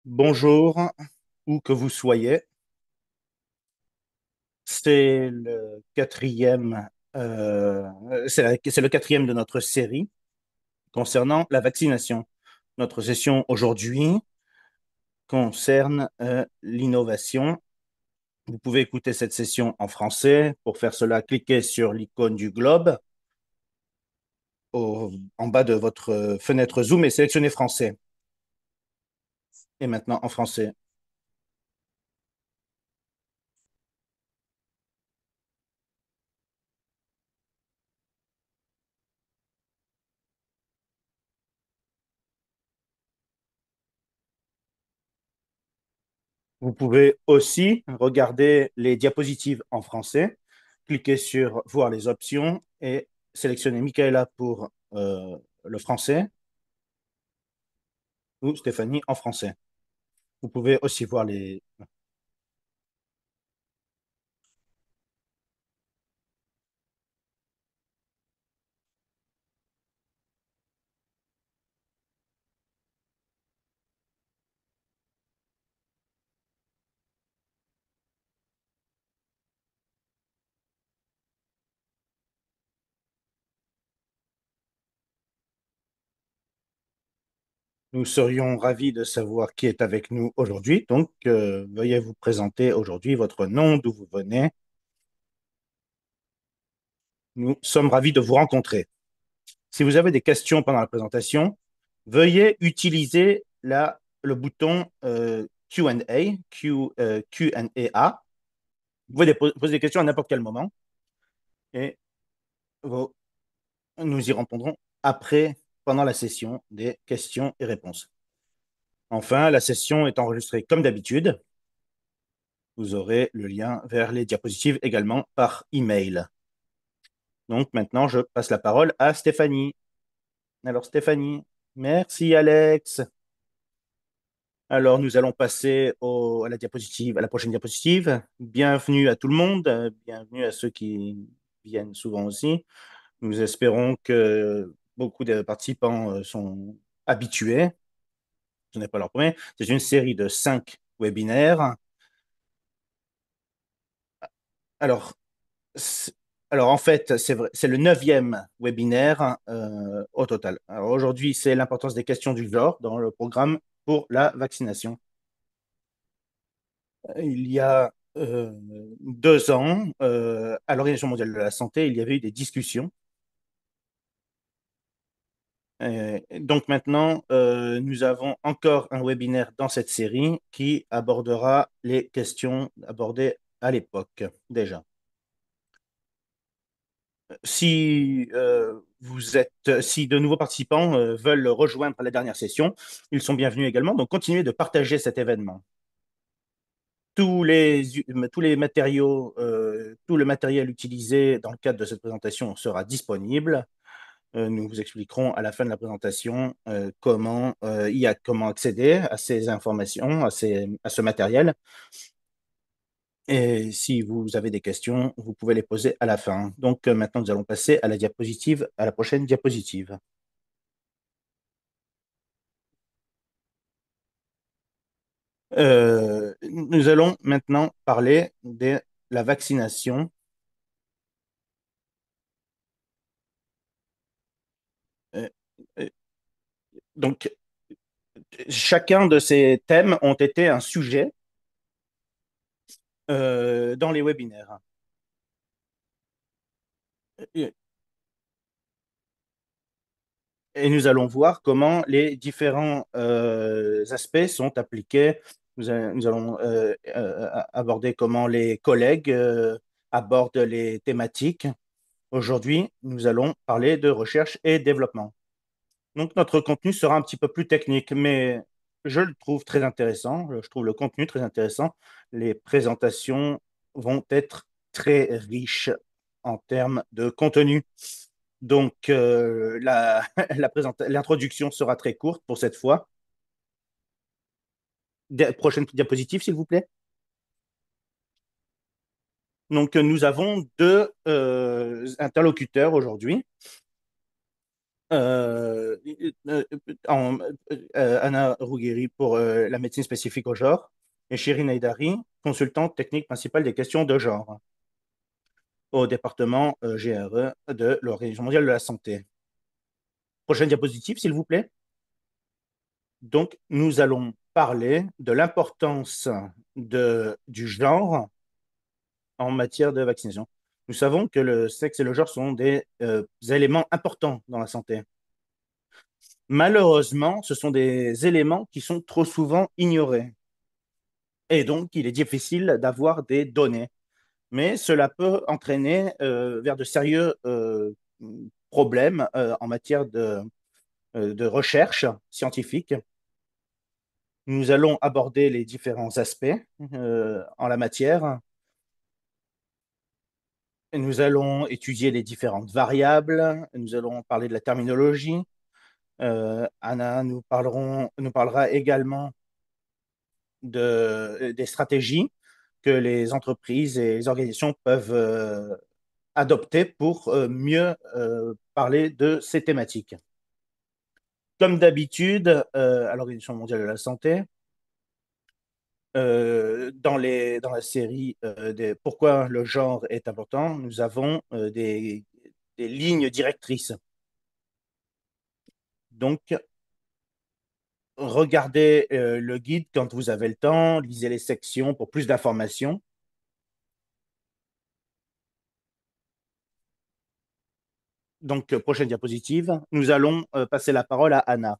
Bonjour, où que vous soyez. C'est le quatrième, c'est le quatrième de notre série concernant la vaccination. Notre session aujourd'hui concerne l'innovation. Vous pouvez écouter cette session en français. Pour faire cela, cliquez sur l'icône du globe en bas de votre fenêtre Zoom et sélectionnez français. Et maintenant en français. Vous pouvez aussi regarder les diapositives en français, cliquer sur Voir les options et sélectionner Michaela pour le français ou Stéphanie en français. Vous pouvez aussi voir les... Nous serions ravis de savoir qui est avec nous aujourd'hui. Donc, veuillez vous présenter aujourd'hui votre nom, d'où vous venez. Nous sommes ravis de vous rencontrer. Si vous avez des questions pendant la présentation, veuillez utiliser le bouton Q&A, Q&A. Vous pouvez poser des questions à n'importe quel moment et vous- nous y répondrons après, pendant la session des questions et réponses. Enfin, la session est enregistrée comme d'habitude. Vous aurez le lien vers les diapositives également par email. Donc maintenant, je passe la parole à Stéphanie. Alors Stéphanie, merci Alex. Alors nous allons passer à la diapositive, à la prochaine diapositive. Bienvenue à tout le monde, bienvenue à ceux qui viennent souvent aussi. Nous espérons que beaucoup de participants sont habitués. Ce n'est pas leur premier. C'est une série de 5 webinaires. Alors, c'est- alors en fait, c'est vrai, c'est le neuvième webinaire au total. Alors aujourd'hui, c'est l'importance des questions du genre dans le programme pour la vaccination. Il y a 2 ans, à l'Organisation mondiale de la santé, il y avait eu des discussions. Donc maintenant, nous avons encore un webinaire dans cette série qui abordera les questions abordées à l'époque déjà. Si de nouveaux participants veulent rejoindre la dernière session, ils sont bienvenus également. Donc continuez de partager cet événement. Tous les matériaux, tout le matériel utilisé dans le cadre de cette présentation sera disponible. Nous vous expliquerons à la fin de la présentation comment accéder à ces informations, à ce matériel. Et si vous avez des questions, vous pouvez les poser à la fin. Donc maintenant, nous allons passer à la prochaine diapositive. Nous allons maintenant parler de la vaccination. Euh, euh, donc, chacun de ces thèmes ont été un sujet dans les webinaires. Et nous allons voir comment les différents aspects sont appliqués. Nous allons aborder comment les collègues abordent les thématiques. Aujourd'hui, nous allons parler de recherche et développement. Donc, notre contenu sera un petit peu plus technique, mais je le trouve très intéressant. Je trouve le contenu très intéressant. Les présentations vont être très riches en termes de contenu. Donc, l'introduction sera très courte pour cette fois. Prochaine diapositive, s'il vous plaît. Donc, nous avons deux interlocuteurs aujourd'hui. euh, euh, en- Anna Ruggieri pour la médecine spécifique au genre et Shirin Haidari, consultante technique principale des questions de genre au département GRE de l'Organisation mondiale de la santé. Prochaine diapositive, s'il vous plaît. Donc, nous allons parler de l'importance du genre en matière de vaccination. Nous savons que le sexe et le genre sont des éléments importants dans la santé. Malheureusement, ce sont des éléments qui sont trop souvent ignorés. Et donc, il est difficile d'avoir des données. Mais cela peut entraîner vers de sérieux problèmes en matière de recherche scientifique. Nous allons aborder les différents aspects en la matière. Nous allons étudier les différentes variables. Nous allons parler de la terminologie. Anna nous parlera également des stratégies que les entreprises et les organisations peuvent adopter pour mieux parler de ces thématiques. Comme d'habitude, à l'Organisation mondiale de la santé, dans la série des Pourquoi le genre est important, nous avons des lignes directrices. Donc, regardez le guide quand vous avez le temps, lisez les sections pour plus d'informations. Donc, prochaine diapositive, nous allons passer la parole à Anna.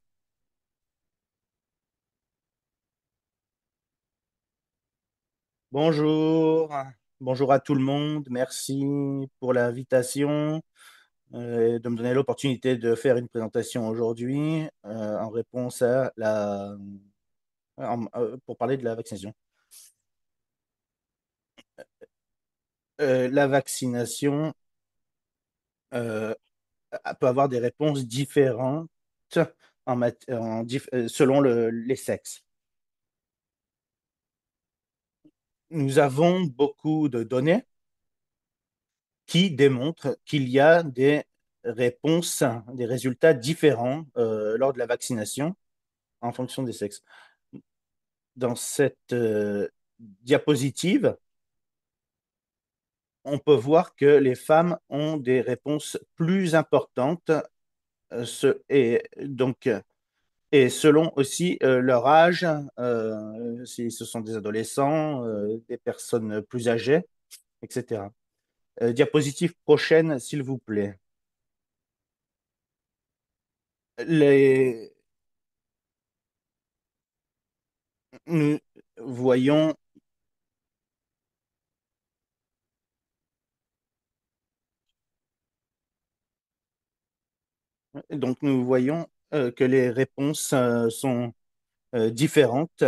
Bonjour, bonjour à tout le monde. Merci pour l'invitation, de me donner l'opportunité de faire une présentation aujourd'hui en réponse à pour parler de la vaccination. La vaccination euh, peut avoir des réponses différentes selon les sexes. Nous avons beaucoup de données qui démontrent qu'il y a des réponses, des résultats différents lors de la vaccination en fonction des sexes. Dans cette diapositive, on peut voir que les femmes ont des réponses plus importantes et selon aussi leur âge, si ce sont des adolescents, des personnes plus âgées, etc. Diapositive prochaine, s'il vous plaît. Les, nous voyons, donc nous voyons que les réponses sont différentes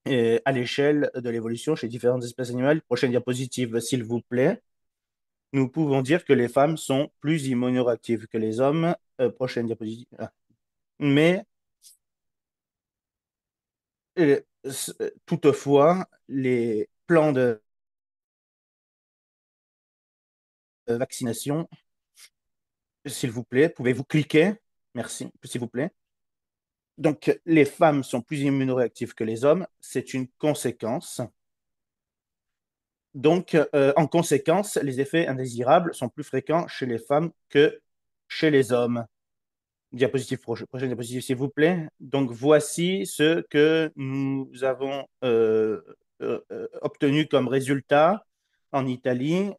à l'échelle de l'évolution chez différentes espèces animales. Prochaine diapositive, s'il vous plaît. Nous pouvons dire que les femmes sont plus immunoréactives que les hommes. Prochaine diapositive. Ah. Mais toutefois, les plans de vaccination, s'il vous plaît, pouvez-vous cliquer? Merci, s'il vous plaît. Donc, les femmes sont plus immunoréactives que les hommes. C'est une conséquence. Donc, en conséquence, les effets indésirables sont plus fréquents chez les femmes que chez les hommes. Prochaine diapositive, s'il vous plaît. Donc, voici ce que nous avons obtenu comme résultat en Italie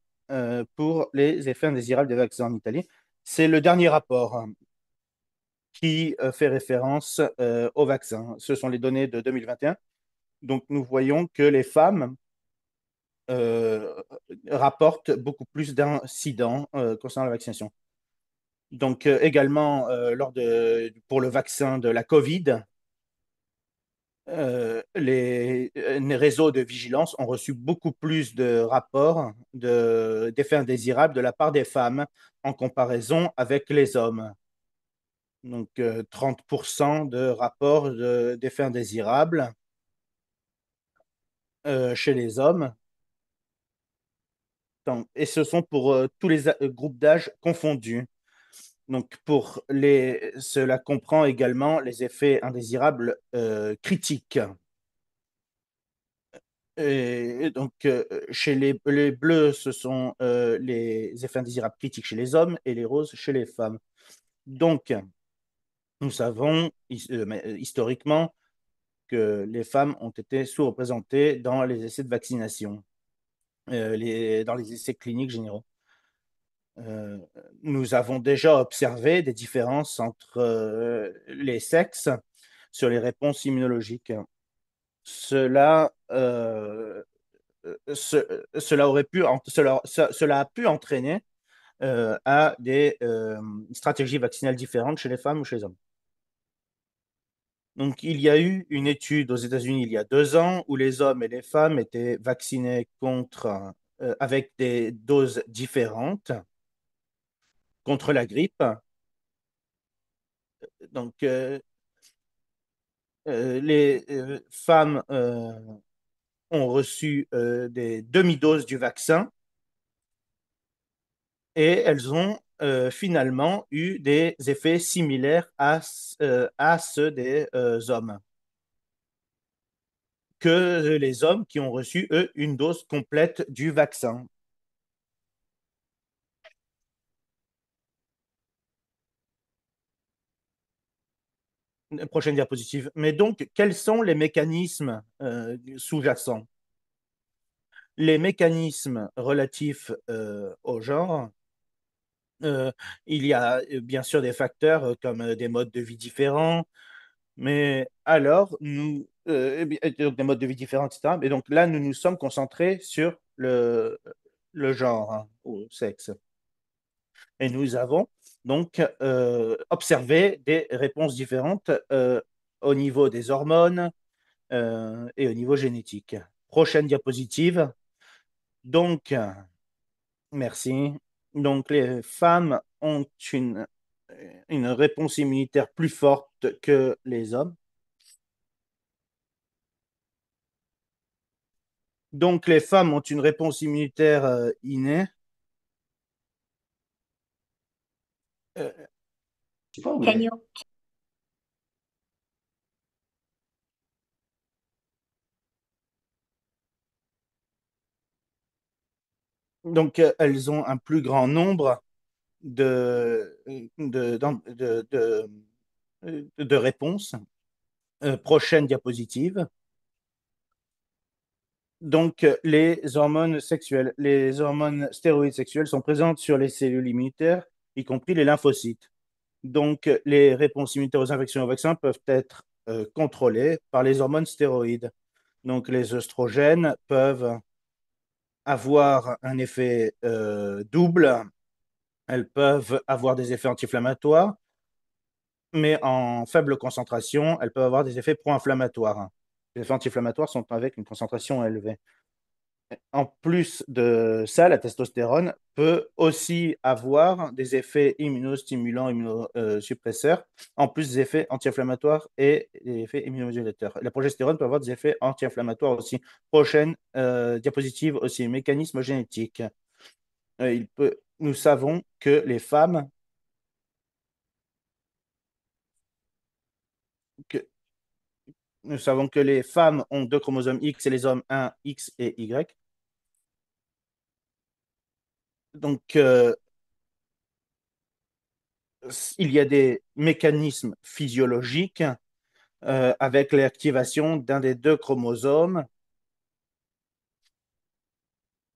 pour les effets indésirables des vaccins en Italie. C'est le dernier rapport qui fait référence aux vaccins. Ce sont les données de 2021. Donc, nous voyons que les femmes euh, rapportent beaucoup plus d'incidents concernant la vaccination. Donc, également, pour le vaccin de la COVID, les réseaux de vigilance ont reçu beaucoup plus de rapports d'effets indésirables de la part des femmes en comparaison avec les hommes. Donc, 30% de rapports d'effets indésirables chez les hommes. Et ce sont pour tous les groupes d'âge confondus. Donc, cela comprend également les effets indésirables critiques. Et donc, chez les bleus, ce sont les effets indésirables critiques chez les hommes et les roses chez les femmes. Donc, nous savons historiquement que les femmes ont été sous-représentées dans les essais de vaccination, dans les essais cliniques généraux. Euh, Nous avons déjà observé des différences entre les sexes sur les réponses immunologiques. Cela, cela a pu entraîner à des stratégies vaccinales différentes chez les femmes ou chez les hommes. Donc, il y a eu une étude aux États-Unis il y a 2 ans où les hommes et les femmes étaient vaccinés avec des doses différentes contre la grippe. Donc, les femmes ont reçu des demi-doses du vaccin et elles ont finalement eu des effets similaires à ceux des hommes que les hommes qui ont reçu, eux, une dose complète du vaccin. Prochaine diapositive. Mais donc, quels sont les mécanismes sous-jacents? Les mécanismes relatifs au genre, euh, il y a bien sûr des facteurs comme des modes de vie différents, mais alors donc des modes de vie différents, etc. Mais donc là, nous nous sommes concentrés sur le genre, hein, ou sexe. Et nous avons donc observé des réponses différentes au niveau des hormones et au niveau génétique. Prochaine diapositive. Donc, merci. Donc, les femmes ont une réponse immunitaire plus forte que les hommes. Donc, les femmes ont une réponse immunitaire innée. Euh, Can you donc, elles ont un plus grand nombre de réponses. Prochaine diapositive. Donc, les hormones sexuelles, les hormones stéroïdes sexuelles sont présentes sur les cellules immunitaires, y compris les lymphocytes. Donc, les réponses immunitaires aux infections et aux vaccins peuvent être contrôlées par les hormones stéroïdes. Donc, les œstrogènes peuvent avoir un effet double. Elles peuvent avoir des effets anti-inflammatoires, mais en faible concentration, elles peuvent avoir des effets pro-inflammatoires. Les effets anti-inflammatoires sont avec une concentration élevée. En plus de ça, la testostérone peut aussi avoir des effets immunostimulants, immunosuppresseurs, en plus des effets anti-inflammatoires et des effets immunomodulateurs. La progestérone peut avoir des effets anti-inflammatoires aussi. Prochaine diapositive aussi, mécanisme génétique. Nous savons que les femmes, que, nous savons que les femmes ont 2 chromosomes X et les hommes un X et Y. Donc, il y a des mécanismes physiologiques avec l'activation d'un des 2 chromosomes,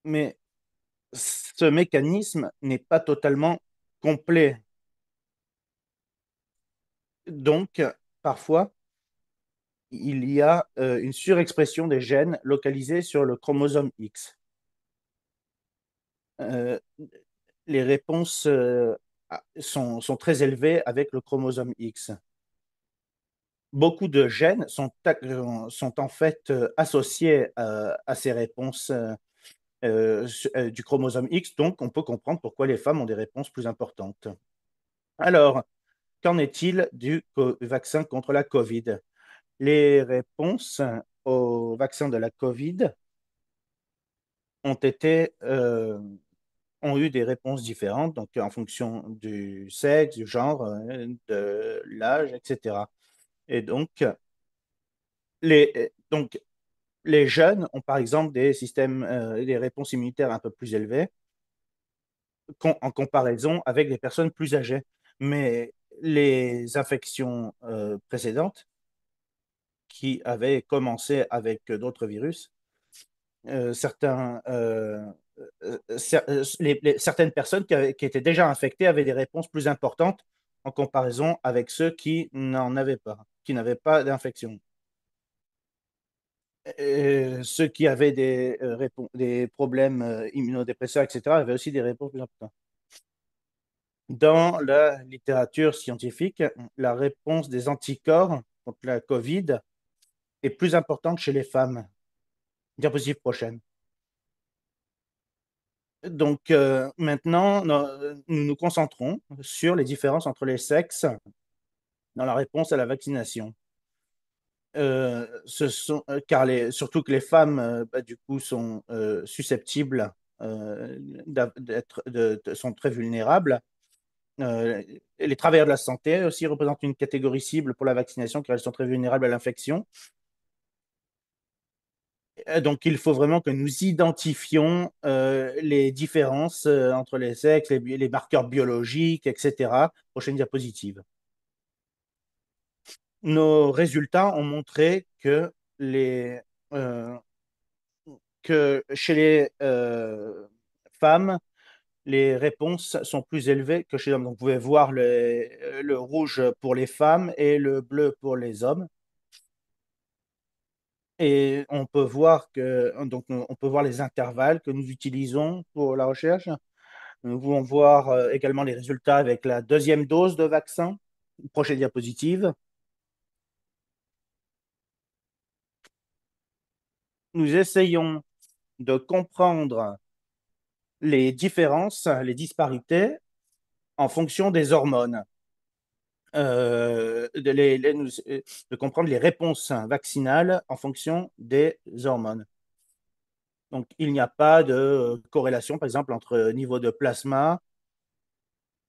mais ce mécanisme n'est pas totalement complet. Donc, parfois, il y a une surexpression des gènes localisés sur le chromosome X. Euh, les réponses sont très élevées avec le chromosome X. Beaucoup de gènes sont en fait associés à ces réponses du chromosome X, donc on peut comprendre pourquoi les femmes ont des réponses plus importantes. Alors, qu'en est-il du vaccin contre la COVID? Les réponses au vaccin de la COVID ont été ont eu des réponses différentes, donc en fonction du sexe, du genre, de l'âge, etc. Et donc, les jeunes ont par exemple des systèmes, des réponses immunitaires un peu plus élevées en comparaison avec des personnes plus âgées. Mais les infections précédentes, qui avaient commencé avec d'autres virus, certaines personnes qui étaient déjà infectées avaient des réponses plus importantes en comparaison avec ceux qui n'en avaient pas, qui n'avaient pas d'infection. Ceux qui avaient des problèmes immunodépresseurs, etc., avaient aussi des réponses plus importantes. Dans la littérature scientifique, la réponse des anticorps contre la COVID est plus importante chez les femmes. Diapositive prochaine. Donc maintenant, nous nous concentrons sur les différences entre les sexes dans la réponse à la vaccination. Surtout que les femmes, du coup, sont susceptibles sont très vulnérables. Les travailleurs de la santé aussi représentent une catégorie cible pour la vaccination car elles sont très vulnérables à l'infection. Donc, il faut vraiment que nous identifions les différences entre les sexes, les marqueurs biologiques, etc. Prochaine diapositive. Nos résultats ont montré euh, que chez les femmes, les réponses sont plus élevées que chez les hommes. Donc, vous pouvez voir le rouge pour les femmes et le bleu pour les hommes. Et on peut voir on peut voir les intervalles que nous utilisons pour la recherche. Nous pouvons voir également les résultats avec la deuxième dose de vaccin. Prochaine diapositive. Nous essayons de comprendre les différences, les disparités en fonction des hormones, de comprendre les réponses vaccinales en fonction des hormones. Donc, il n'y a pas de corrélation, par exemple, entre niveau de plasma.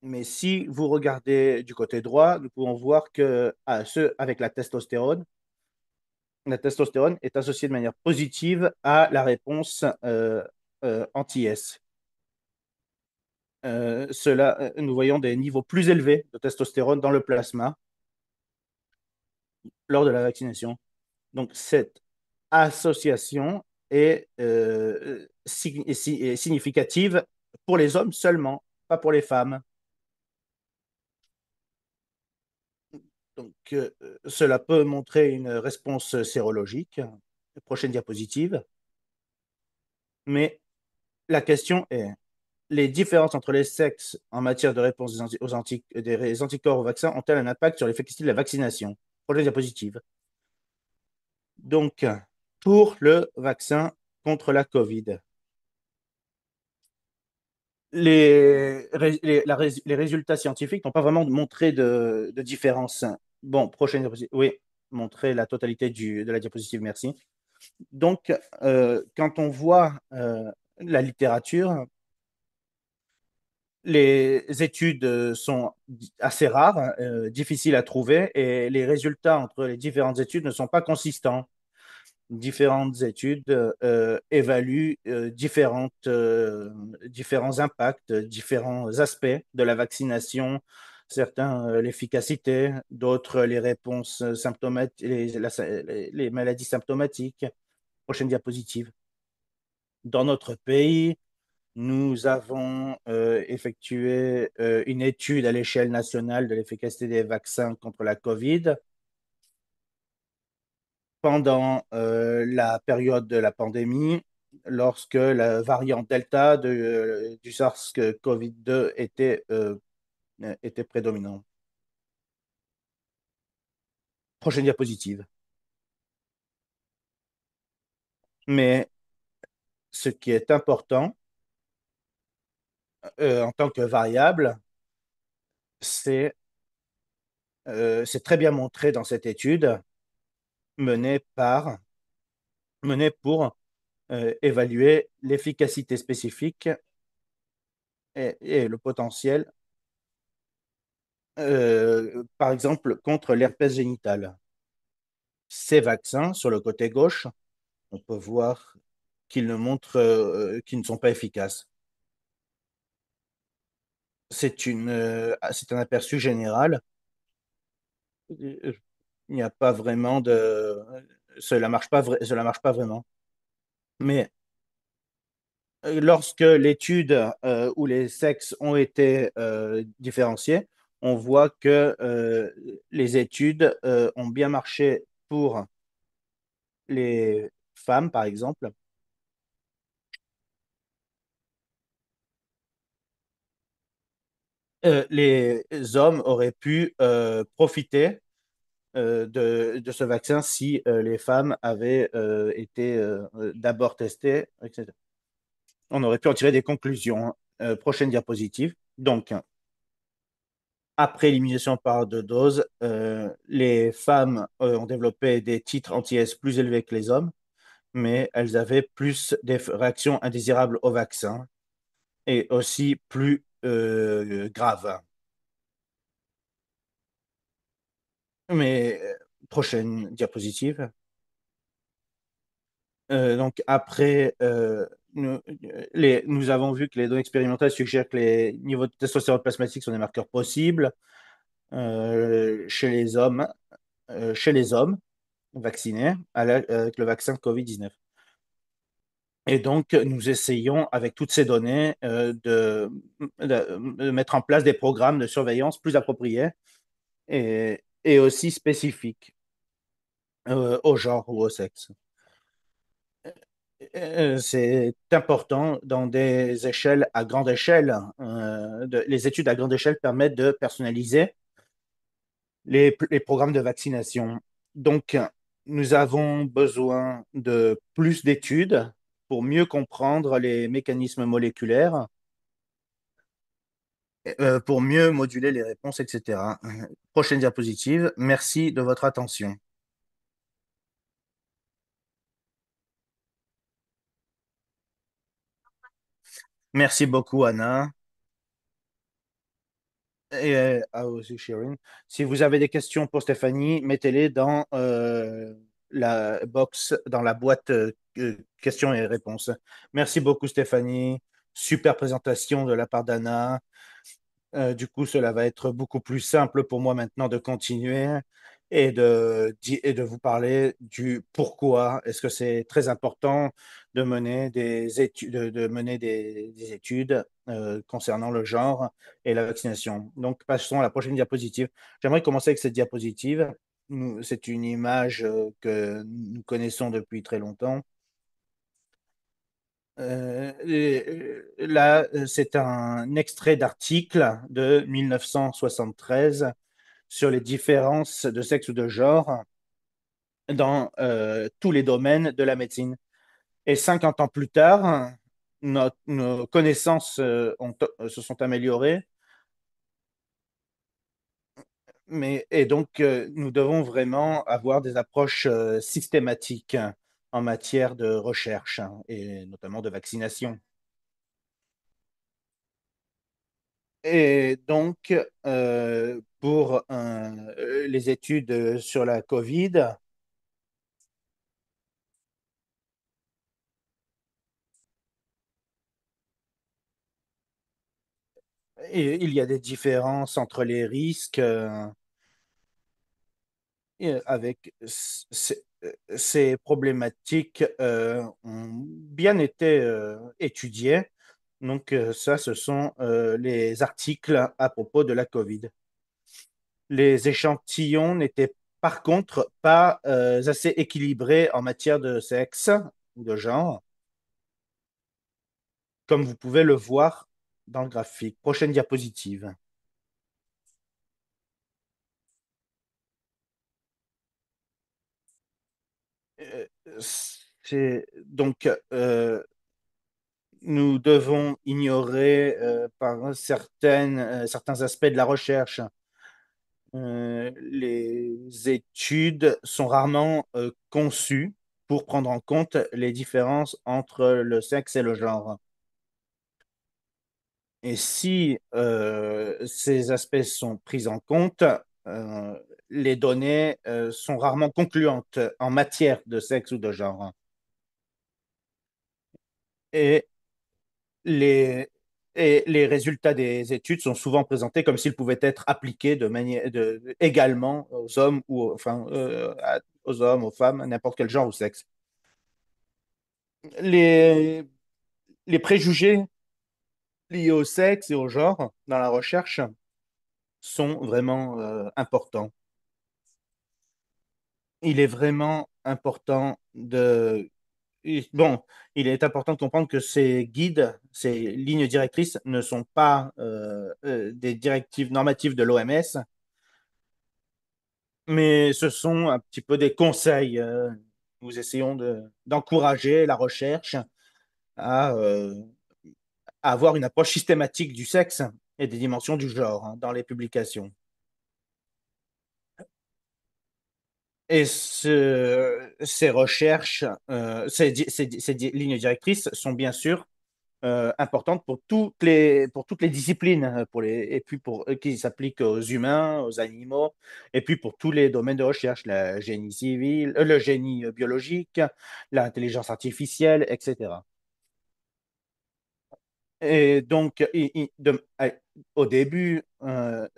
Mais si vous regardez du côté droit, nous pouvons voir que avec la testostérone est associée de manière positive à la réponse anti-S. Nous voyons des niveaux plus élevés de testostérone dans le plasma lors de la vaccination. Donc, cette association est significative pour les hommes seulement, pas pour les femmes. Donc, cela peut montrer une réponse sérologique. Prochaine diapositive. Mais la question est, les différences entre les sexes en matière de réponse des anticorps au vaccin ont-elles un impact sur l'efficacité de la vaccination? Prochaine diapositive. Donc, pour le vaccin contre la COVID, les résultats scientifiques n'ont pas vraiment montré de différence. Bon, prochaine diapositive. Oui, montrer la totalité de la diapositive, merci. Donc, quand on voit la littérature, les études sont assez rares, difficiles à trouver, et les résultats entre les différentes études ne sont pas consistants. Différentes études évaluent différents impacts, différents aspects de la vaccination, certains l'efficacité, d'autres les réponses symptomatiques, les maladies symptomatiques. Prochaine diapositive. Dans notre pays, nous avons effectué une étude à l'échelle nationale de l'efficacité des vaccins contre la COVID pendant la période de la pandémie, lorsque la variante Delta du SARS-CoV-2 était prédominant. Prochaine diapositive. Mais ce qui est important en tant que variable, c'est très bien montré dans cette étude menée menée pour évaluer l'efficacité spécifique et le potentiel, par exemple, contre l'herpès génital. Ces vaccins, sur le côté gauche, on peut voir qu'ils ne sont pas efficaces. C'est un aperçu général. Il n'y a pas vraiment de, cela marche pas vraiment. Mais lorsque l'étude où les sexes ont été différenciés, on voit que les études ont bien marché pour les femmes, par exemple. Les hommes auraient pu profiter de ce vaccin si les femmes avaient été d'abord testées, etc. On aurait pu en tirer des conclusions. Prochaine diapositive. Donc, après l'immunisation par deux doses, les femmes ont développé des titres anti-S plus élevés que les hommes, mais elles avaient plus des réactions indésirables au vaccin et aussi plus graves. Mais prochaine diapositive. Donc après, nous avons vu que les données expérimentales suggèrent que les niveaux de testostérone plasmatique sont des marqueurs possibles chez les hommes vaccinés avec le vaccin Covid-19. Et donc, nous essayons, avec toutes ces données, de mettre en place des programmes de surveillance plus appropriés et aussi spécifiques au genre ou au sexe. C'est important dans des échelles à grande échelle. Les études à grande échelle permettent de personnaliser les programmes de vaccination. Donc, nous avons besoin de plus d'études pour mieux comprendre les mécanismes moléculaires, pour mieux moduler les réponses, etc. Prochaine diapositive. Merci de votre attention. Merci beaucoup, Anna. Et aussi Shirin. Si vous avez des questions pour Stéphanie, mettez-les dans la box, dans la boîte questions et réponses. Merci beaucoup, Stéphanie. Super présentation de la part d'Anna. Du coup, cela va être beaucoup plus simple pour moi maintenant de continuer et de vous parler du pourquoi. Est-ce que c'est très important de mener des études, des études concernant le genre et la vaccination. Donc, passons à la prochaine diapositive. J'aimerais commencer avec cette diapositive. C'est une image que nous connaissons depuis très longtemps. Là, c'est un extrait d'article de 1973 sur les différences de sexe ou de genre dans tous les domaines de la médecine. Et 50 ans plus tard, nos connaissances se sont améliorées, et donc nous devons vraiment avoir des approches systématiques en matière de recherche et notamment de vaccination. Et donc, pour les études sur la COVID, il y a des différences entre les risques avec ces problématiques ont bien été étudiées. Donc, ça, ce sont les articles à propos de la COVID. Les échantillons n'étaient par contre pas assez équilibrés en matière de sexe ou de genre, comme vous pouvez le voir dans le graphique. Prochaine diapositive. Euh, donc, nous devons ignorer certains aspects de la recherche. Les études sont rarement conçues pour prendre en compte les différences entre le sexe et le genre. Et si ces aspects sont pris en compte, euh, les données sont rarement concluantes en matière de sexe ou de genre. Et les, et les résultats des études sont souvent présentés comme s'ils pouvaient être appliqués également aux hommes ou aux hommes, aux femmes, à n'importe quel genre ou sexe. Les, les préjugés liés au sexe et au genre dans la recherche sont vraiment importants. Il est vraiment important bon, il est important de comprendre que ces guides, ces lignes directrices ne sont pas des directives normatives de l'OMS, mais ce sont un petit peu des conseils. Nous essayons d'encourager la recherche à avoir une approche systématique du sexe et des dimensions du genre dans les publications. Et ces recherches, ces lignes directrices sont bien sûr importantes pour toutes les disciplines, et puis qui s'appliquent aux humains, aux animaux, et puis pour tous les domaines de recherche, le génie civil, le génie biologique, l'intelligence artificielle, etc. Et donc, au début,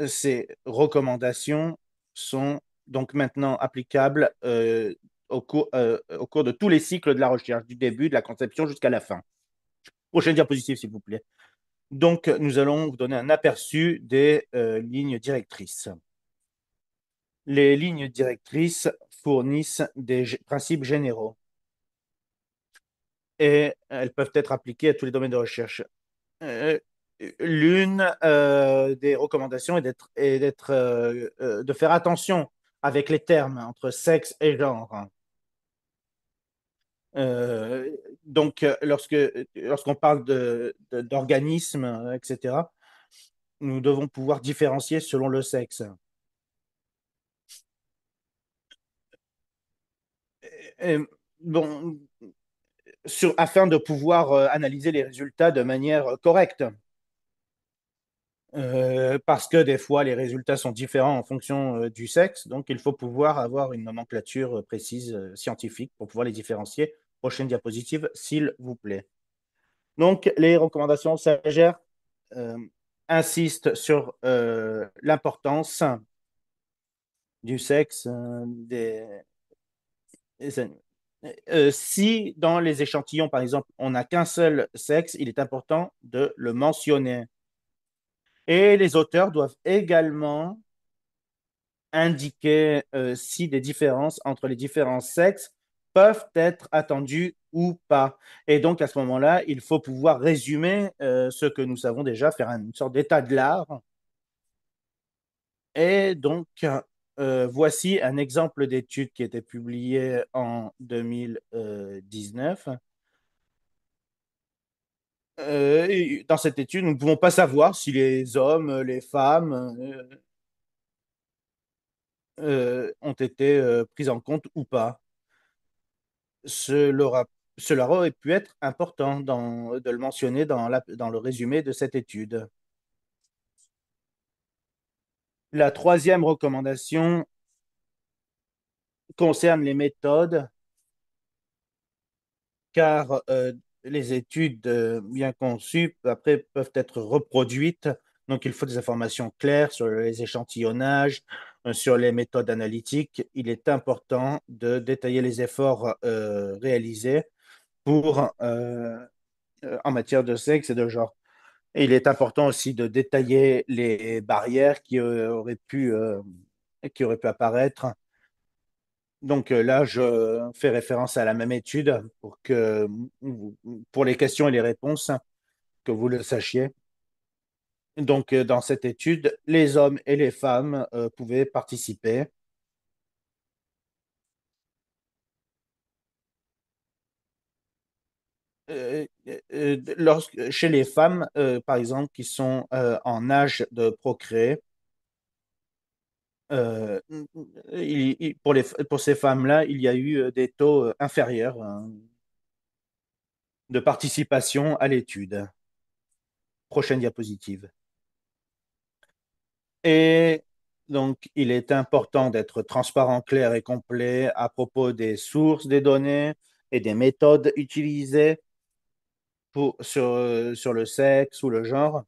ces recommandations sont donc maintenant applicables au cours de tous les cycles de la recherche, du début de la conception jusqu'à la fin. Prochaine diapositive, s'il vous plaît. Donc, nous allons vous donner un aperçu des lignes directrices. Les lignes directrices fournissent des principes généraux et elles peuvent être appliquées à tous les domaines de recherche. Euh, L'une des recommandations est de faire attention avec les termes entre sexe et genre. Euh, lorsqu'on parle d'organismes, etc., nous devons pouvoir différencier selon le sexe. Et, bon, afin de pouvoir analyser les résultats de manière correcte. Parce que des fois, les résultats sont différents en fonction du sexe, donc il faut pouvoir avoir une nomenclature précise, scientifique, pour pouvoir les différencier. Prochaine diapositive, s'il vous plaît. Donc, les recommandations SAGER euh, insistent sur l'importance du sexe des animaux. Si dans les échantillons, par exemple, on n'a qu'un seul sexe, il est important de le mentionner. Et les auteurs doivent également indiquer si des différences entre les différents sexes peuvent être attendues ou pas. Et donc, à ce moment-là, il faut pouvoir résumer ce que nous savons déjà, faire une sorte d'état de l'art. Et donc, voici un exemple d'étude qui a été publiée en 2019. Dans cette étude, nous ne pouvons pas savoir si les hommes, les femmes ont été pris en compte ou pas. Cela, cela aurait pu être important de le mentionner dans le résumé de cette étude. La troisième recommandation concerne les méthodes, car les études bien conçues après peuvent être reproduites. Donc, il faut des informations claires sur les échantillonnages, sur les méthodes analytiques. Il est important de détailler les efforts réalisés en matière de sexe et de genre. Et il est important aussi de détailler les barrières qui auraient pu apparaître. Donc là, je fais référence à la même étude pour les questions et les réponses, que vous le sachiez. Donc, dans cette étude, les hommes et les femmes pouvaient participer. Chez les femmes, par exemple, qui sont en âge de procréer, euh, pour ces femmes-là, il y a eu des taux inférieurs, hein, de participation à l'étude. Prochaine diapositive. Et donc, il est important d'être transparent, clair et complet à propos des sources des données et des méthodes utilisées sur le sexe ou le genre,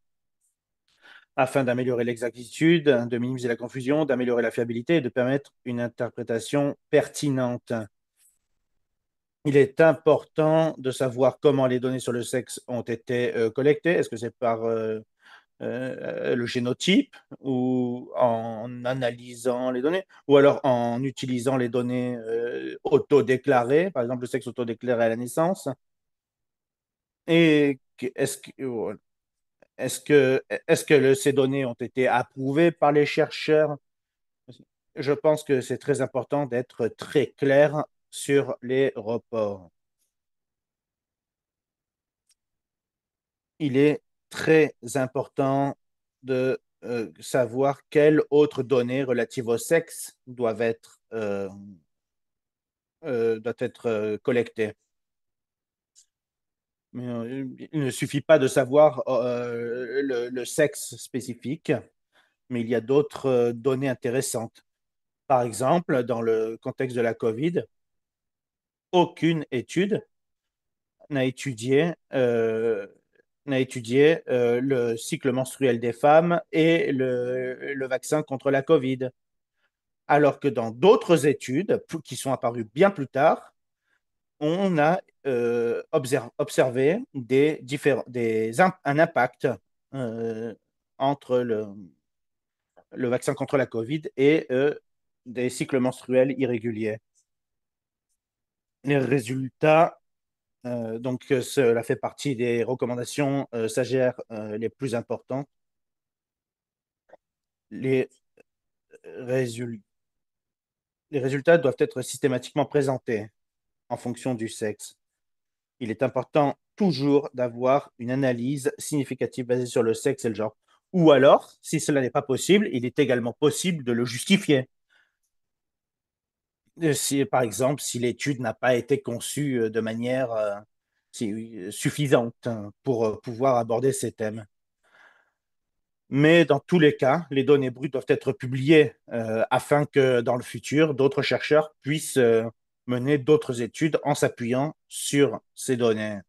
afin d'améliorer l'exactitude, de minimiser la confusion, d'améliorer la fiabilité et de permettre une interprétation pertinente. Il est important de savoir comment les données sur le sexe ont été collectées. Est-ce que c'est par le génotype ou en analysant les données, ou alors en utilisant les données autodéclarées, par exemple le sexe autodéclaré à la naissance. Et est-ce que ces données ont été approuvées par les chercheurs? Je pense que c'est très important d'être très clair sur les reports. Il est très important de savoir quelles autres données relatives au sexe doivent être collectées. Mais, il ne suffit pas de savoir le sexe spécifique, mais il y a d'autres données intéressantes. Par exemple, dans le contexte de la COVID, aucune étude n'a étudié, le cycle menstruel des femmes et le vaccin contre la COVID. Alors que dans d'autres études, qui sont apparues bien plus tard, on a observé un impact euh, entre le vaccin contre la COVID et des cycles menstruels irréguliers. Les résultats, donc cela fait partie des recommandations SAGR les plus importantes. Les, résul- les résultats doivent être systématiquement présentés en fonction du sexe. Il est important toujours d'avoir une analyse significative basée sur le sexe et le genre. Ou alors, si cela n'est pas possible, il est également possible de le justifier. Si, par exemple, si l'étude n'a pas été conçue de manière suffisante pour pouvoir aborder ces thèmes. Mais dans tous les cas, les données brutes doivent être publiées afin que dans le futur, d'autres chercheurs puissent mener d'autres études en s'appuyant sur ces données.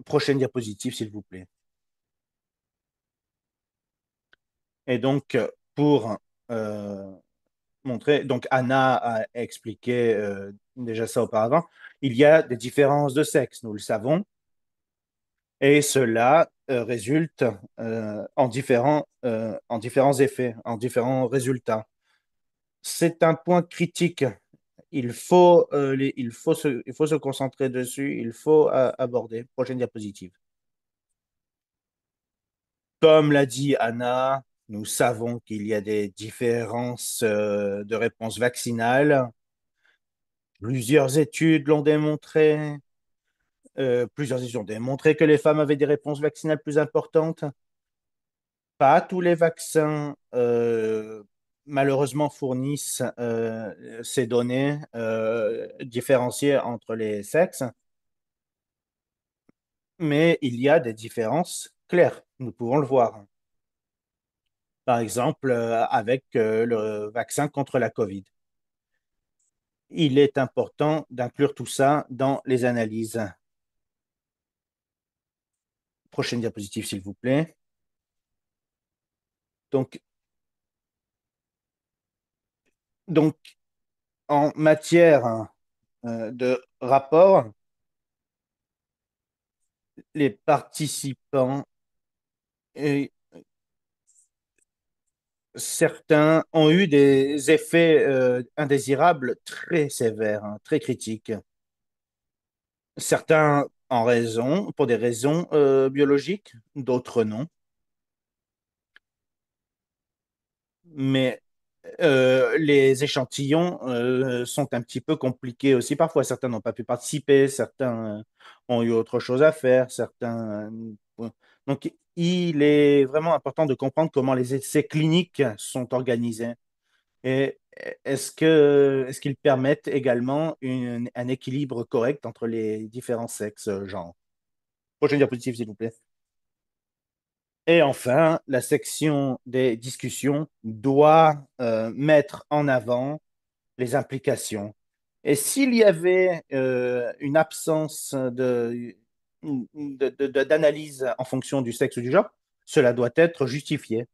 Prochaine diapositive, s'il vous plaît. Et donc, pour euh, montrer, donc Anna a expliqué déjà ça auparavant, il y a des différences de sexe, nous le savons, et cela résulte en différents effets, en différents résultats. C'est un point critique. Il faut se concentrer dessus, il faut aborder. Prochaine diapositive. Comme l'a dit Anna, nous savons qu'il y a des différences de réponse vaccinale. Plusieurs études l'ont démontré. Plusieurs études ont démontré que les femmes avaient des réponses vaccinales plus importantes. Pas tous les vaccins, malheureusement, fournissent ces données différenciées entre les sexes, mais il y a des différences claires. Nous pouvons le voir. Par exemple, avec le vaccin contre la COVID. Il est important d'inclure tout ça dans les analyses. Prochaine diapositive, s'il vous plaît. Donc, donc en matière de rapport, les participants, et certains ont eu des effets indésirables très sévères, hein, très critiques. Certains pour des raisons biologiques, d'autres non. Mais les échantillons sont un petit peu compliqués aussi parfois. Certains n'ont pas pu participer, certains ont eu autre chose à faire, certains. Ouais. Donc, il est vraiment important de comprendre comment les essais cliniques sont organisés et est-ce qu'ils permettent également un équilibre correct entre les différents sexes, genres. Prochaine diapositive, s'il vous plaît. Et enfin, la section des discussions doit mettre en avant les implications. Et s'il y avait une absence d'analyse en fonction du sexe ou du genre, cela doit être justifié.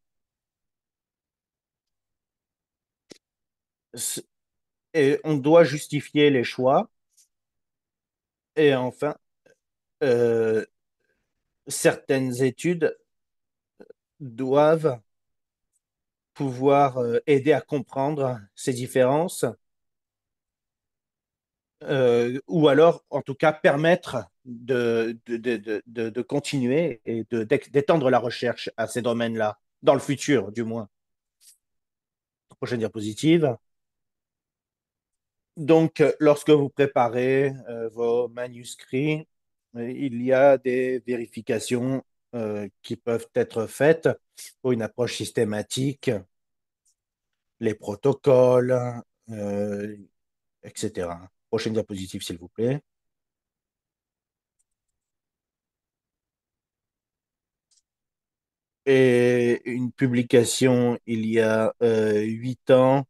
Et on doit justifier les choix. Et enfin, euh, certaines études doivent pouvoir aider à comprendre ces différences, ou alors, en tout cas, permettre de continuer et d'étendre la recherche à ces domaines-là, dans le futur, du moins. Prochaine diapositive. Donc, lorsque vous préparez vos manuscrits, il y a des vérifications qui peuvent être faites pour une approche systématique, les protocoles, euh, etc. Prochaine diapositive, s'il vous plaît. Et une publication il y a 8 ans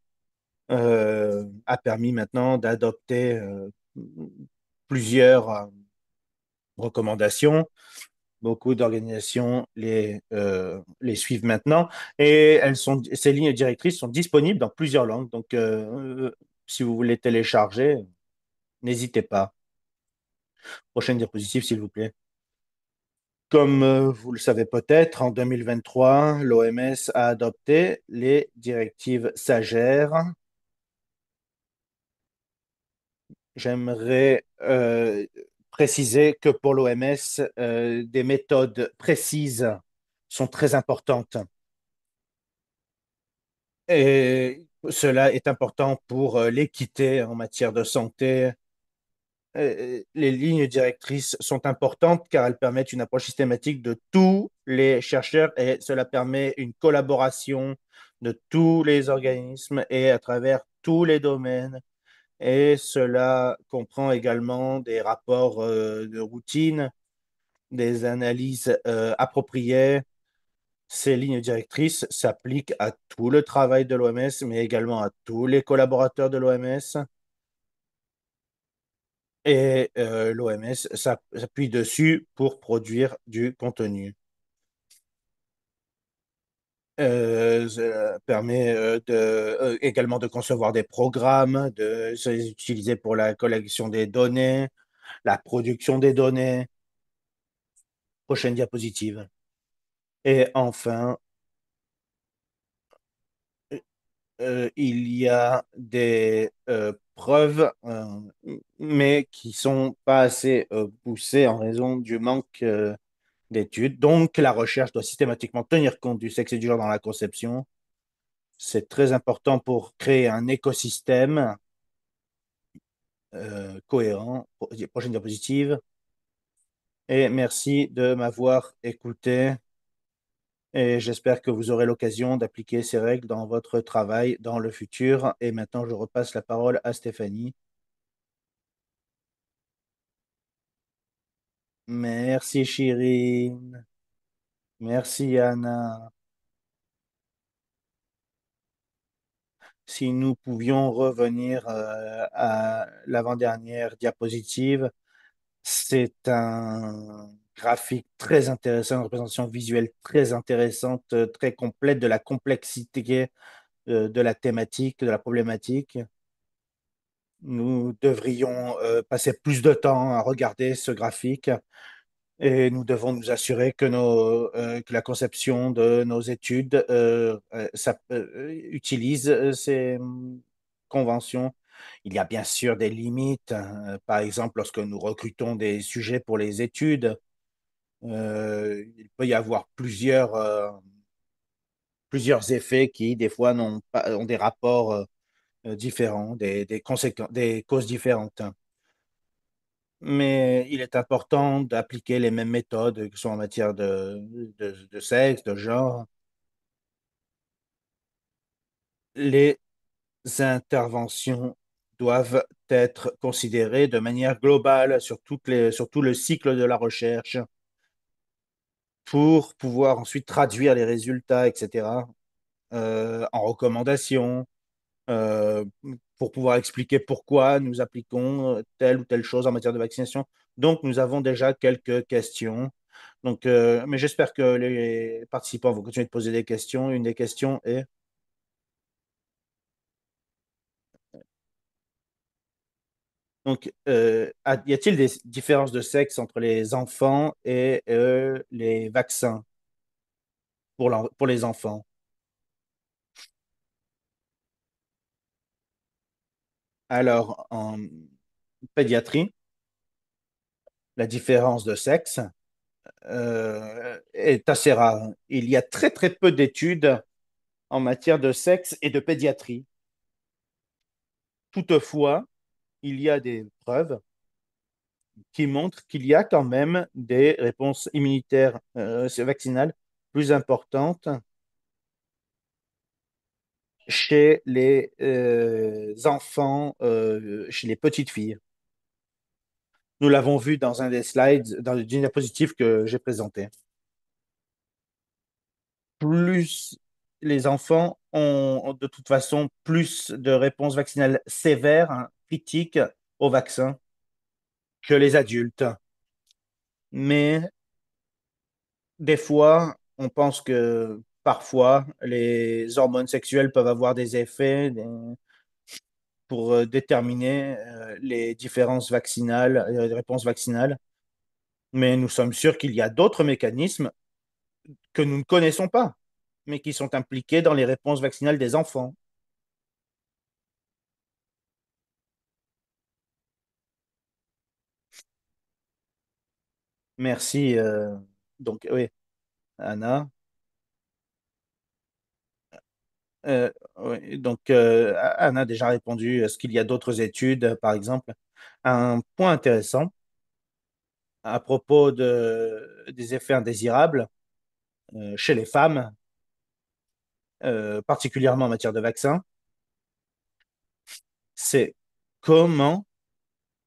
a permis maintenant d'adopter plusieurs recommandations. Beaucoup d'organisations les suivent maintenant et ces lignes directrices sont disponibles dans plusieurs langues. Donc, si vous voulez télécharger, n'hésitez pas. Prochaine diapositive, s'il vous plaît. Comme vous le savez peut-être, en 2023, l'OMS a adopté les directives SAGER. J'aimerais préciser que pour l'OMS, des méthodes précises sont très importantes. Et cela est important pour l'équité en matière de santé. Les lignes directrices sont importantes car elles permettent une approche systématique de tous les chercheurs et cela permet une collaboration de tous les organismes et à travers tous les domaines. Et cela comprend également des rapports de routine, des analyses appropriées. Ces lignes directrices s'appliquent à tout le travail de l'OMS, mais également à tous les collaborateurs de l'OMS. Et l'OMS s'appuie dessus pour produire du contenu. Ça permet également de concevoir des programmes, de les utiliser pour la collection des données, la production des données. Prochaine diapositive. Et enfin, il y a des preuves, mais qui sont pas assez poussées en raison du manque d'études. Donc, la recherche doit systématiquement tenir compte du sexe et du genre dans la conception. C'est très important pour créer un écosystème cohérent. Prochaine diapositive. Et merci de m'avoir écouté. Et j'espère que vous aurez l'occasion d'appliquer ces règles dans votre travail dans le futur. Et maintenant, je repasse la parole à Stéphanie. Merci, Chirine. Merci, Anna. Si nous pouvions revenir à l'avant-dernière diapositive, c'est un graphique très intéressant, une représentation visuelle très intéressante, très complète de la complexité de la thématique, de la problématique. Nous devrions passer plus de temps à regarder ce graphique et nous devons nous assurer que la conception de nos études utilise ces conventions. Il y a bien sûr des limites. Par exemple, lorsque nous recrutons des sujets pour les études, il peut y avoir plusieurs effets qui, des fois, ont des rapports différents, des causes différentes. Mais il est important d'appliquer les mêmes méthodes, que ce soit en matière de sexe, de genre. Les interventions doivent être considérées de manière globale sur tout le cycle de la recherche. pour pouvoir ensuite traduire les résultats, etc., en recommandations, euh, pour pouvoir expliquer pourquoi nous appliquons telle ou telle chose en matière de vaccination. Donc, nous avons déjà quelques questions. Donc, mais j'espère que les participants vont continuer de poser des questions. Une des questions est, donc, y a-t-il des différences de sexe entre les enfants et les vaccins pour les enfants? Alors, en pédiatrie, la différence de sexe est assez rare. Il y a très, très peu d'études en matière de sexe et de pédiatrie. Toutefois, il y a des preuves qui montrent qu'il y a quand même des réponses immunitaires vaccinales plus importantes chez les enfants, chez les petites filles. Nous l'avons vu dans un des slides, dans le diapositive que j'ai présenté. Plus les enfants ont de toute façon plus de réponses vaccinales sévères, hein, critiques au vaccin que les adultes. Mais des fois, on pense que parfois, les hormones sexuelles peuvent avoir des effets pour déterminer les différences vaccinales, les réponses vaccinales. Mais nous sommes sûrs qu'il y a d'autres mécanismes que nous ne connaissons pas, mais qui sont impliqués dans les réponses vaccinales des enfants. Merci. Donc, oui, Anna. Oui, donc, Anna a déjà répondu. Est-ce qu'il y a d'autres études, par exemple? Un point intéressant à propos des effets indésirables chez les femmes, particulièrement en matière de vaccins, c'est comment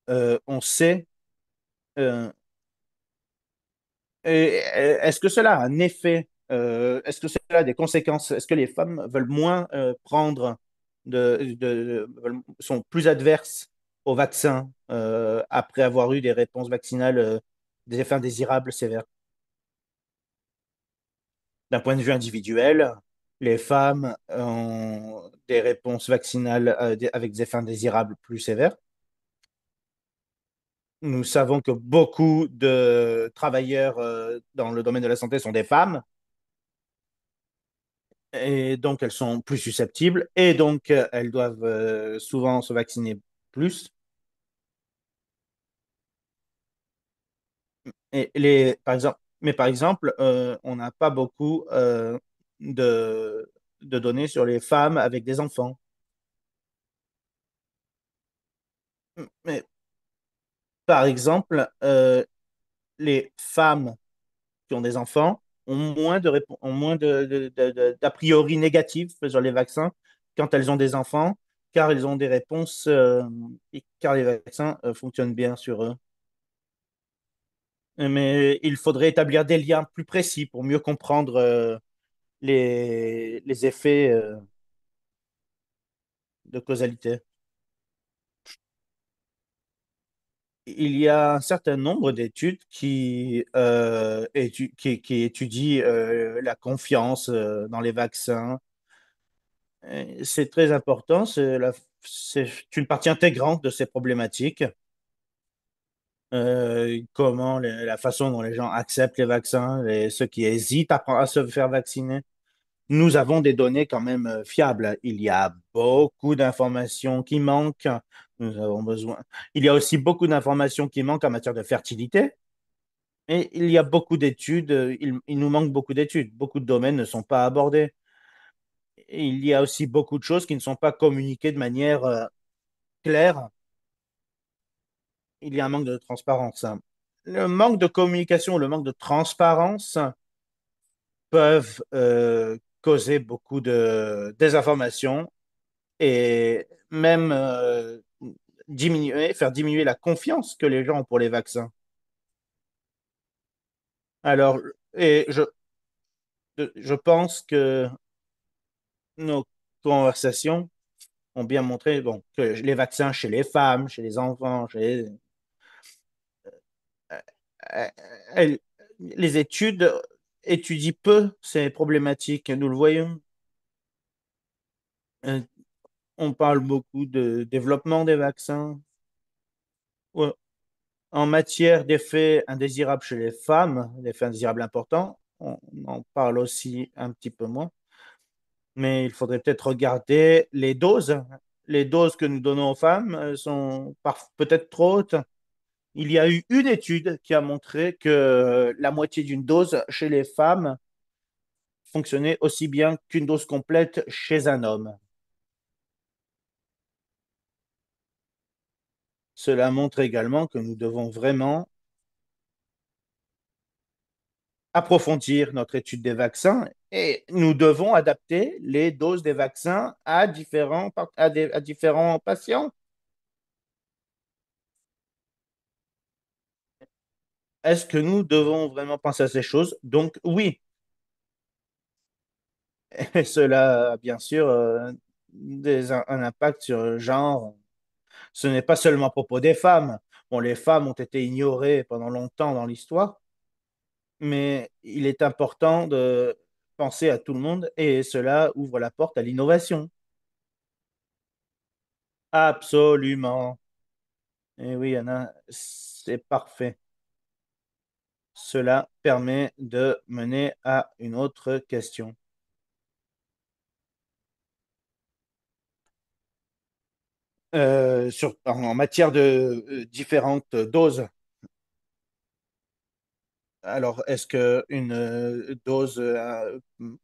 on sait, euh, est-ce que cela a un effet, est-ce que cela a des conséquences, est-ce que les femmes veulent moins prendre, sont plus adverses au vaccin après avoir eu des réponses vaccinales, des effets indésirables sévères? D'un point de vue individuel, les femmes ont des réponses vaccinales avec des effets indésirables plus sévères. Nous savons que beaucoup de travailleurs dans le domaine de la santé sont des femmes et donc elles sont plus susceptibles et donc elles doivent souvent se vacciner plus. Par exemple, on n'a pas beaucoup de données sur les femmes avec des enfants. Mais par exemple, les femmes qui ont des enfants ont moins d'a priori négatifs sur les vaccins quand elles ont des enfants, car elles ont des réponses, car les vaccins fonctionnent bien sur eux. Mais il faudrait établir des liens plus précis pour mieux comprendre les effets de causalité. Il y a un certain nombre d'études qui étudient la confiance dans les vaccins. C'est très important, c'est une partie intégrante de ces problématiques. La façon dont les gens acceptent les vaccins, ceux qui hésitent à se faire vacciner. Nous avons des données quand même fiables. Il y a beaucoup d'informations qui manquent. Nous avons besoin. Il y a aussi beaucoup d'informations qui manquent en matière de fertilité. Et il y a beaucoup d'études. Il nous manque beaucoup d'études. Beaucoup de domaines ne sont pas abordés. Et il y a aussi beaucoup de choses qui ne sont pas communiquées de manière claire. Il y a un manque de transparence. Le manque de communication, le manque de transparence peuvent causer beaucoup de désinformation et même faire diminuer la confiance que les gens ont pour les vaccins. Alors, Et je pense que nos conversations ont bien montré bon, que les vaccins chez les femmes, chez les enfants, euh, euh, elles- les études étudient peu ces problématiques. Nous le voyons. Euh, on parle beaucoup de développement des vaccins. Ouais. En matière d'effets indésirables chez les femmes, d'effets indésirables importants, on en parle aussi un petit peu moins. Mais il faudrait peut-être regarder les doses. Les doses que nous donnons aux femmes sont peut-être trop hautes. Il y a eu une étude qui a montré que la moitié d'une dose chez les femmes fonctionnait aussi bien qu'une dose complète chez un homme. Cela montre également que nous devons vraiment approfondir notre étude des vaccins et nous devons adapter les doses des vaccins à différents patients. Est-ce que nous devons vraiment penser à ces choses? Donc oui, et cela a bien sûr un impact sur le genre. Ce n'est pas seulement à propos des femmes. Bon, les femmes ont été ignorées pendant longtemps dans l'histoire, mais il est important de penser à tout le monde et cela ouvre la porte à l'innovation. Absolument. Et oui, Anna, c'est parfait. Cela permet de mener à une autre question. En matière de différentes doses, alors est-ce qu'une dose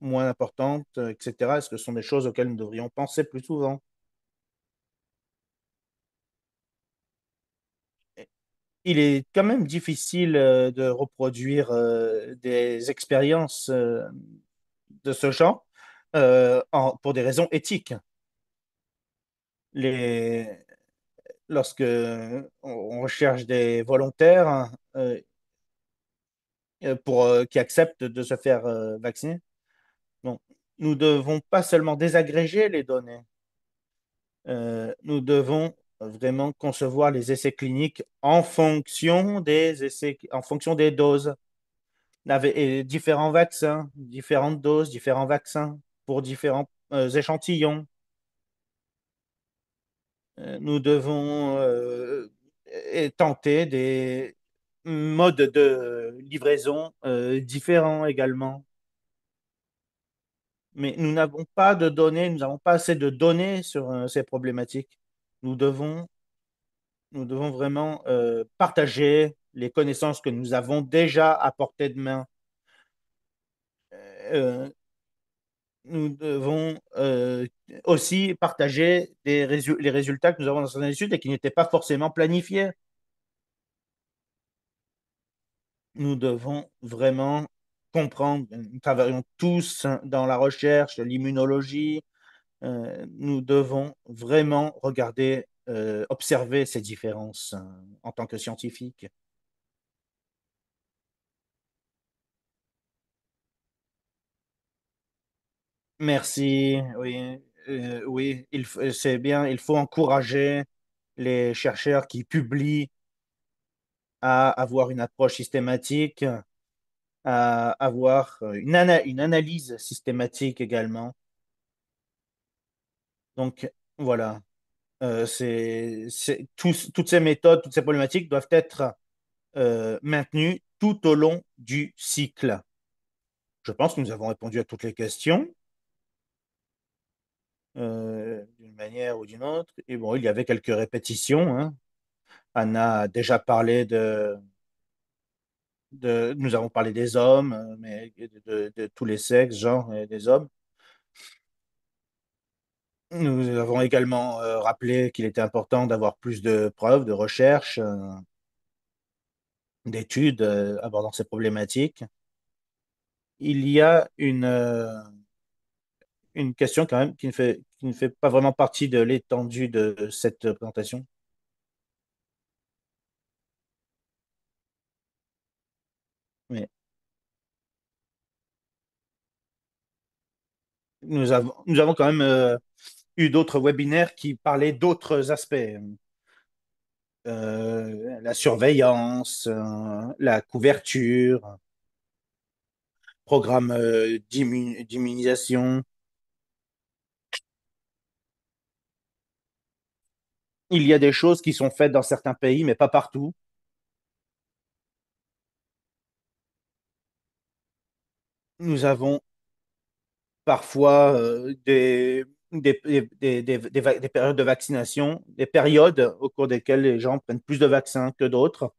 moins importante, etc., est-ce que ce sont des choses auxquelles nous devrions penser plus souvent? Il est quand même difficile de reproduire des expériences de ce genre pour des raisons éthiques. Les, lorsque on recherche des volontaires qui acceptent de se faire vacciner, bon, nous devons pas seulement désagréger les données, nous devons vraiment concevoir les essais cliniques en fonction des doses, et différents vaccins, différentes doses, différents vaccins pour différents échantillons. Nous devons tenter des modes de livraison différents également. Mais nous n'avons pas de données, nous n'avons pas assez de données sur ces problématiques. Nous devons, nous devons vraiment partager les connaissances que nous avons déjà à portée de main. Euh, Nous devons aussi partager les résultats que nous avons dans certaines études et qui n'étaient pas forcément planifiés. Nous devons vraiment comprendre, nous travaillons tous dans la recherche, l'immunologie, nous devons vraiment regarder, observer ces différences en tant que scientifiques. Merci, oui, oui, c'est bien, il faut encourager les chercheurs qui publient à avoir une approche systématique, à avoir une analyse systématique également. Donc, voilà. Toutes ces méthodes, toutes ces problématiques doivent être maintenues tout au long du cycle. Je pense que nous avons répondu à toutes les questions d'une manière ou d'une autre. Et bon, il y avait quelques répétitions, hein. Anna a déjà parlé nous avons parlé des hommes, mais de tous les sexes, genres et des hommes. Nous avons également rappelé qu'il était important d'avoir plus de preuves, de recherches, d'études abordant ces problématiques. Il y a une question quand même qui ne fait pas vraiment partie de l'étendue de cette présentation. Mais nous avons quand même eu d'autres webinaires qui parlaient d'autres aspects. La surveillance, la couverture, programme d'immunisation. Il y a des choses qui sont faites dans certains pays, mais pas partout. Nous avons parfois des périodes de vaccination, des périodes au cours desquelles les gens prennent plus de vaccins que d'autres.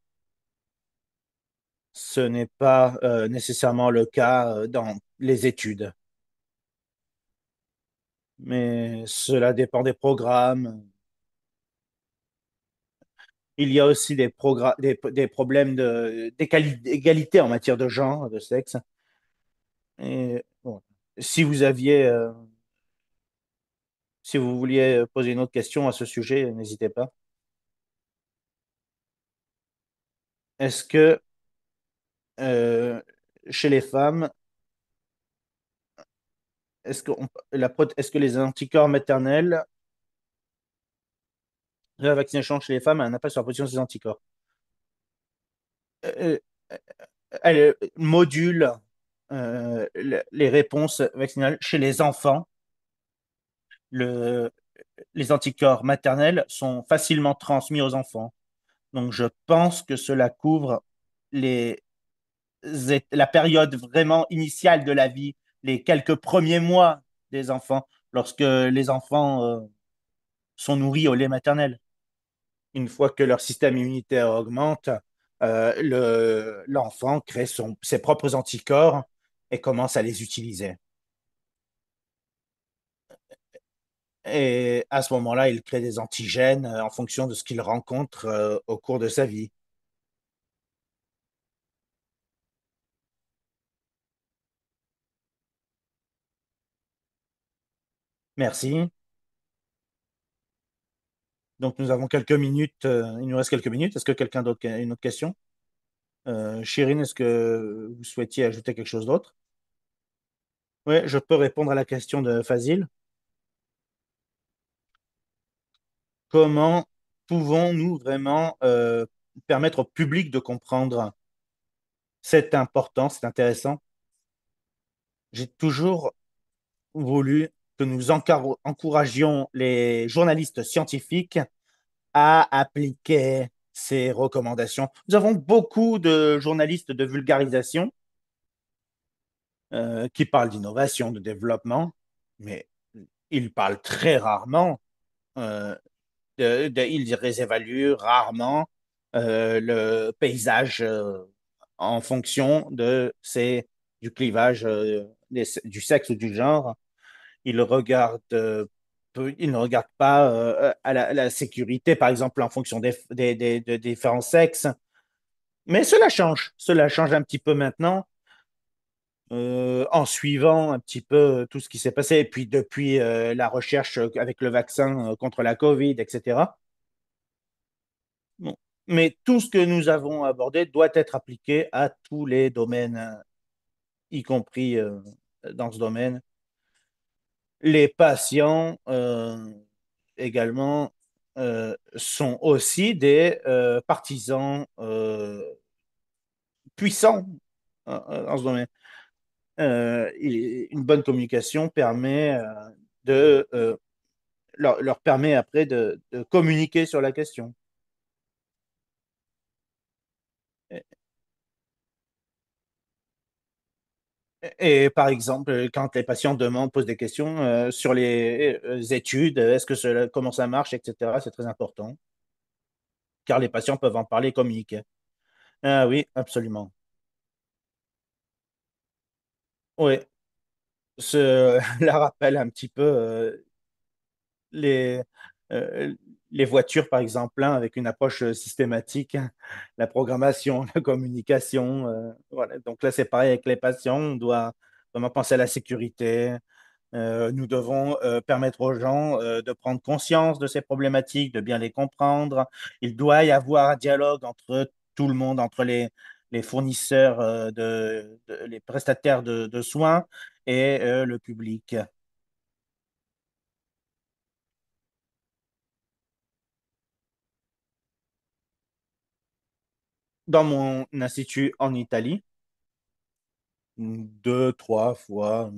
Ce n'est pas nécessairement le cas dans les études, mais cela dépend des programmes. Il y a aussi des problèmes d'égalité en matière de genre, de sexe. Et, bon, si vous aviez, si vous vouliez poser une autre question à ce sujet, n'hésitez pas. Est-ce que euh, chez les femmes, est-ce que les anticorps maternels, la vaccination chez les femmes a un impact sur la production de ces anticorps? Euh, Elle module les réponses vaccinales chez les enfants. Le, les anticorps maternels sont facilement transmis aux enfants. Donc, je pense que cela couvre les, la période vraiment initiale de la vie, les quelques premiers mois des enfants, lorsque les enfants sont nourris au lait maternel. Une fois que leur système immunitaire augmente, l'enfant crée ses propres anticorps et commence à les utiliser. Et à ce moment-là, il crée des antigènes en fonction de ce qu'il rencontre au cours de sa vie. Merci. Donc, nous avons quelques minutes. Il nous reste quelques minutes. Est-ce que quelqu'un d'autre a une autre question? Chirine, est-ce que vous souhaitiez ajouter quelque chose d'autre? Oui, je peux répondre à la question de Fazil. Comment pouvons-nous vraiment permettre au public de comprendre? C'est important, c'est intéressant. J'ai toujours voulu que nous encouragions les journalistes scientifiques à appliquer ces recommandations. Nous avons beaucoup de journalistes de vulgarisation qui parlent d'innovation, de développement, mais ils parlent très rarement, euh, ils réévaluent rarement le paysage en fonction du clivage du sexe ou du genre. Ils regardent ils ne regardent pas à la sécurité, par exemple, en fonction des différents sexes. Mais cela change un petit peu maintenant, en suivant un petit peu tout ce qui s'est passé. Et puis depuis la recherche avec le vaccin contre la COVID, etc. Bon. Mais tout ce que nous avons abordé doit être appliqué à tous les domaines, y compris dans ce domaine. Les patients également sont aussi des partisans puissants dans ce domaine. Une bonne communication permet leur permet après de communiquer sur la question. Et par exemple, quand les patients posent des questions sur les études, comment ça marche, etc., c'est très important, car les patients peuvent en parler et communiquer. Ah oui, absolument. Oui, la rappelle un petit peu les, euh, les voitures, par exemple, hein, avec une approche systématique, hein, la programmation, la communication. Voilà. Donc là, c'est pareil avec les patients, on doit vraiment penser à la sécurité. Nous devons permettre aux gens de prendre conscience de ces problématiques, de bien les comprendre. Il doit y avoir un dialogue entre tout le monde, entre les fournisseurs, les prestataires de soins et le public. dans mon institut en Italie, deux, trois fois,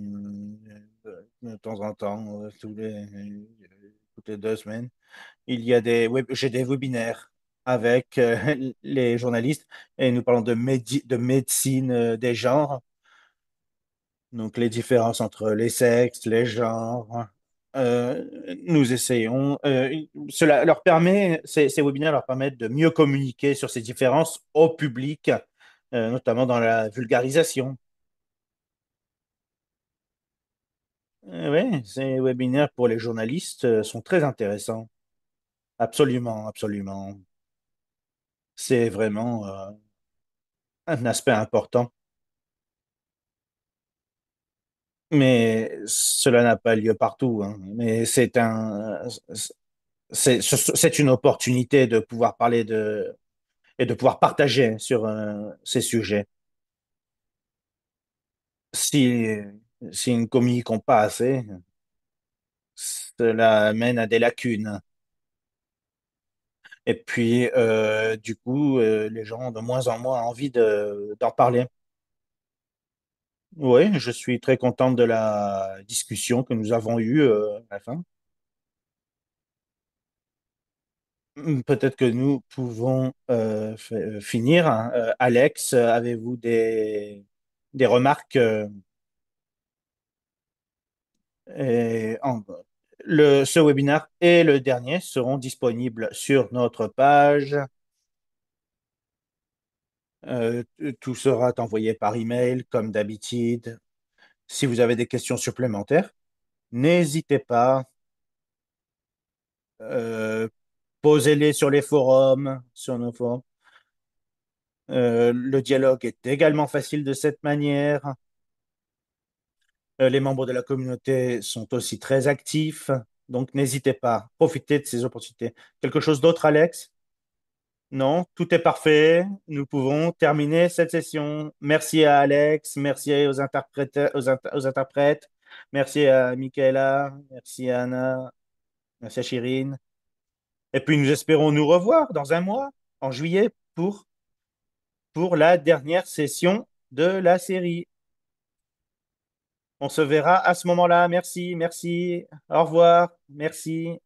de temps en temps, toutes les 2 semaines. J'ai des webinaires avec les journalistes et nous parlons de médecine des genres, donc les différences entre les sexes, les genres. Euh, Nous essayons, ces webinaires leur permettent de mieux communiquer sur ces différences au public, notamment dans la vulgarisation. Oui, ces webinaires pour les journalistes sont très intéressants. Absolument, absolument. C'est vraiment un aspect important. Mais cela n'a pas lieu partout, hein. Mais c'est une opportunité de pouvoir parler et de pouvoir partager sur ces sujets. Si, si nous ne communiquons pas assez, cela mène à des lacunes. Et puis, du coup, les gens ont de moins en moins envie d'en parler. Oui, je suis très contente de la discussion que nous avons eue à la fin. Peut-être que nous pouvons finir, hein. Alex, avez-vous des remarques et ce webinaire et le dernier seront disponibles sur notre page. Tout sera envoyé par email comme d'habitude. Si vous avez des questions supplémentaires, n'hésitez pas. euh, Posez-les sur les forums, sur nos forums. Le dialogue est également facile de cette manière. Les membres de la communauté sont aussi très actifs, donc n'hésitez pas, profitez de ces opportunités. Quelque chose d'autre, Alex? Non, tout est parfait. Nous pouvons terminer cette session. Merci à Alex, merci aux interprètes, merci à Michaela, merci à Anna, merci à Chirine. Et puis nous espérons nous revoir dans un mois, en juillet, pour la dernière session de la série. On se verra à ce moment-là. Merci, merci. Au revoir. Merci.